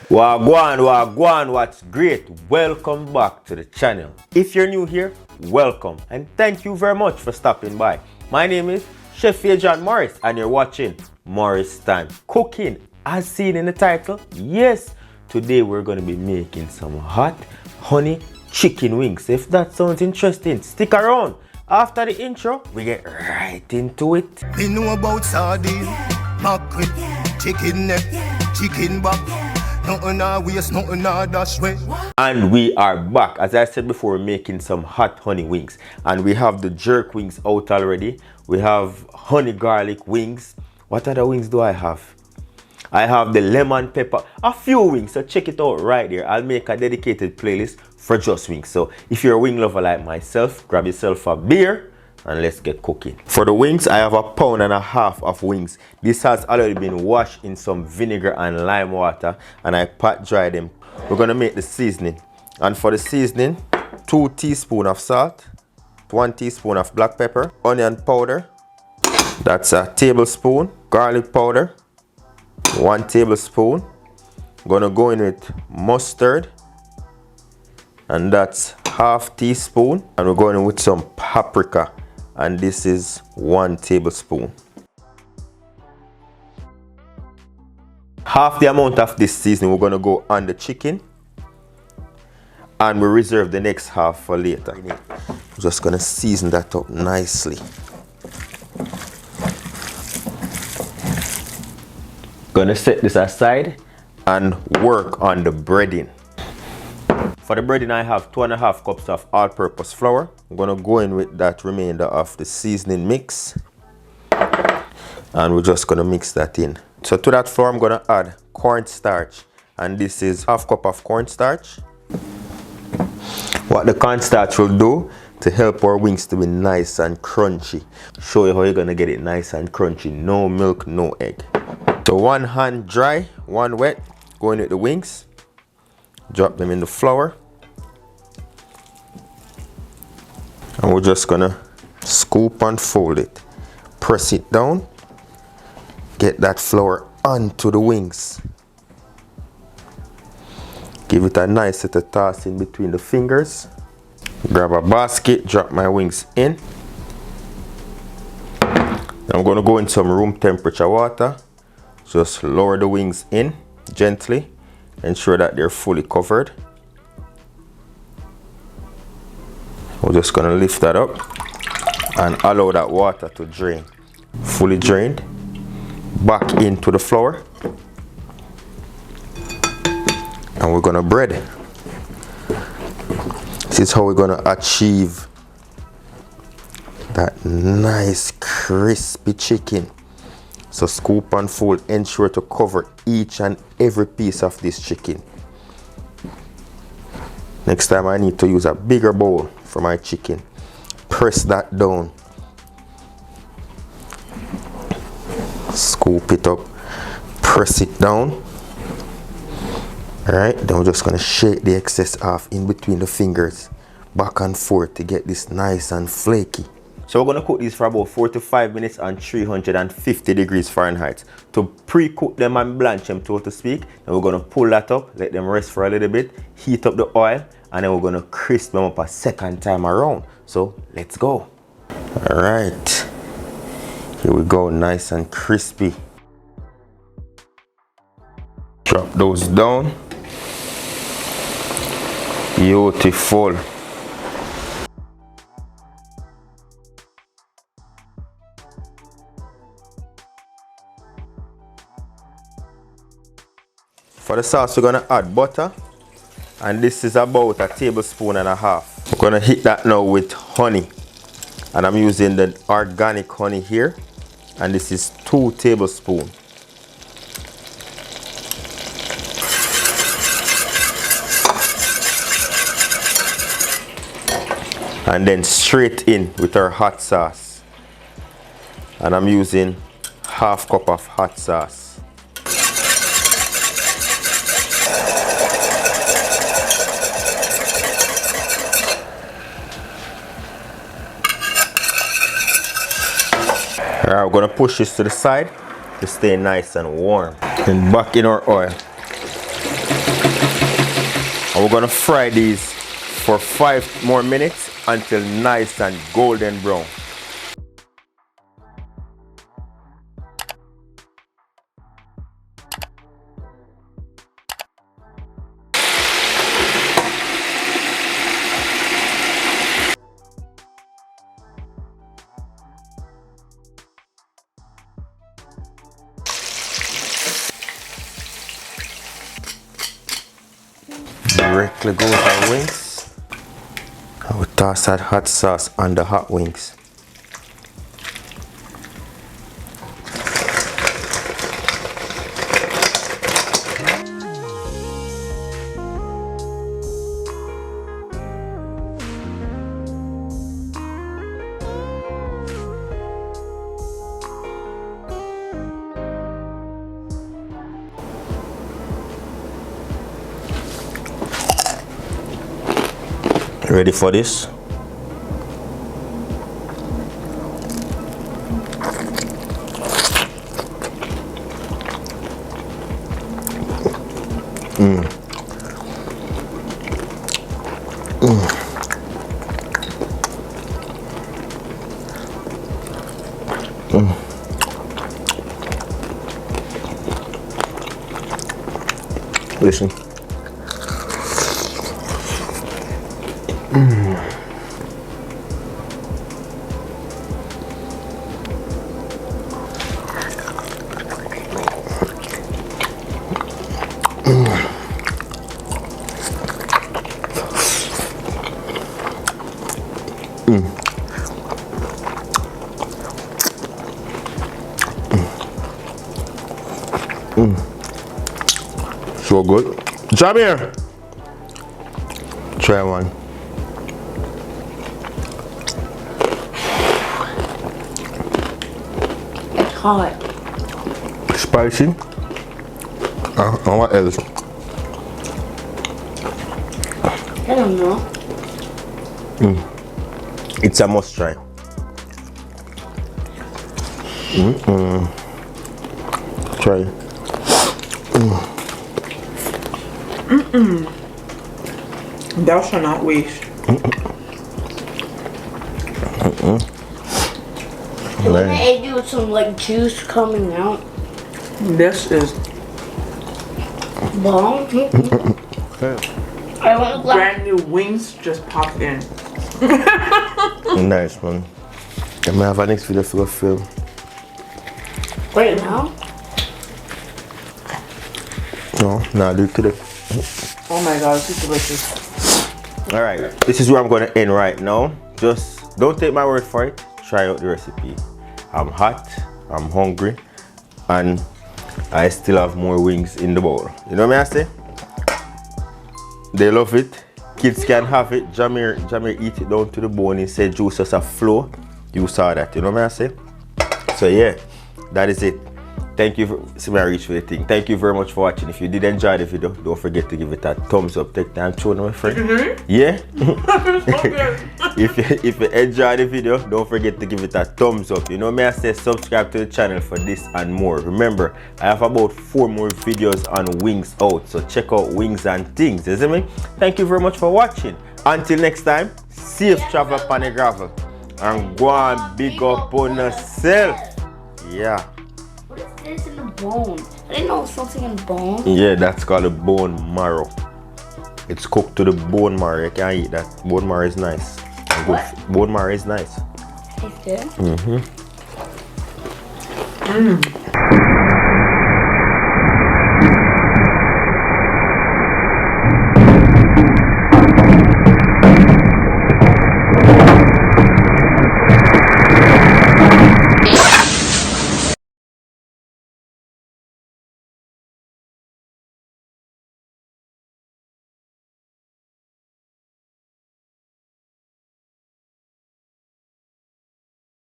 Wagwan, what's great? Welcome back to the channel. If you're new here, welcome and thank you very much for stopping by. My name is Chef John Morris and you're watching Morris Time Cooking. As seen in the title, yes, today we're going to be making some hot honey chicken wings. If that sounds interesting, stick around. After the intro, we get right into it. We know about sardine, mackerel, chicken neck, chicken back. Nothing I waste, nothing I dash way. And we are back. As I said before, we're making some hot honey wings. And we have the jerk wings out already. We have honey garlic wings. What other wings do I have? I have the lemon pepper. A few wings, so check it out right there. I'll make a dedicated playlist for just wings. So if you're a wing lover like myself, grab yourself a beer and let's get cooking. For the wings, I have 1.5 pounds of wings. This has already been washed in some vinegar and lime water and I pat dry them. We're gonna make the seasoning. And for the seasoning, 2 teaspoons of salt, 1 teaspoon of black pepper, onion powder, that's a tablespoon, garlic powder, 1 tablespoon. I'm gonna go in with mustard, and that's 1/2 teaspoon. And we're going in with some paprika, and this is 1 tablespoon. Half the amount of this seasoning we're gonna go on the chicken, and we reserve the next half for later. I'm just gonna season that up nicely. Gonna set this aside and work on the breading. For the breading, I have 2.5 cups of all-purpose flour. I'm gonna go in with that remainder of the seasoning mix, and we're just gonna mix that in. So to that flour, I'm gonna add cornstarch, and this is 1/2 cup of cornstarch. What the cornstarch will do to help our wings to be nice and crunchy. Show you how you're gonna get it nice and crunchy. No milk, no egg. So 1 hand dry, 1 wet, going with the wings. Drop them in the flour. And we're just gonna scoop and fold it. Press it down. Get that flour onto the wings. Give it a nice little toss in between the fingers. Grab a basket, drop my wings in. I'm gonna go in some room temperature water. Just lower the wings in gently. Ensure that they're fully covered. We're just gonna lift that up and allow that water to drain. Fully drained. Back into the flour. And we're gonna bread. This is how we're gonna achieve that nice crispy chicken. So scoop and fold, ensure to cover each and every piece of this chicken. Next time I need to use a bigger bowl for my chicken. Press that down. Scoop it up, press it down. Alright, then we're just gonna shake the excess off in between the fingers, back and forth to get this nice and flaky. So we're gonna cook these for about 4 to 5 minutes on 350 degrees Fahrenheit. To pre-cook them and blanch them, so to speak, then we're gonna pull that up, let them rest for a little bit, heat up the oil, and then we're gonna crisp them up a second time around. So let's go. Alright, here we go, nice and crispy. Drop those down. Beautiful. For the sauce, we're gonna add butter, and this is about 1.5 tablespoons. We're gonna hit that now with honey, and I'm using the organic honey here, and this is 2 tablespoons. And then straight in with our hot sauce, and I'm using 1/2 cup of hot sauce. Alright, we're gonna push this to the side to stay nice and warm. Then back in our oil. And we're gonna fry these for 5 more minutes until nice and golden brown. Directly goes our wings. And we toss that hot sauce on the hot wings. Ready for this? Listen. So good. Jamir, try one. It's hot. Spicy. And what else? I don't know. It's a must try. Try. Thou shalt not waste. Can I add you with some like juice coming out? This is Bomb. I want to brand new wings just popped in. Nice, man. I may have a next video for film. right now. No, nah, do it today. Oh my god, this is delicious. Alright, this is where I'm going to end right now. Just don't take my word for it. Try out the recipe. I'm hot, I'm hungry, and I still have more wings in the bowl. You know what I say? They love it. Kids can have it. Jamir eat it down to the bone. He said juice just a flow. You saw that. You know what I say? So yeah, that is it. Thank you for see me reach for the thing. Thank you very much for watching. If you did enjoy the video, don't forget to give it a thumbs up. Take time to show them, my friend. Yeah. if you enjoy the video, don't forget to give it a thumbs up. You know me, I say subscribe to the channel for this and more. Remember, I have about 4 more videos on wings out, so check out Wings and Things. You see me? Thank you very much for watching. Until next time, safe travel upon the gravel and go and big up on yourself. Yeah. What is this in the bone? I didn't know it was something in the bone. Yeah, that's called a bone marrow. It's cooked to the bone marrow. You can't eat that. Bone marrow is nice. What? Bone marrow is nice. Tastes good.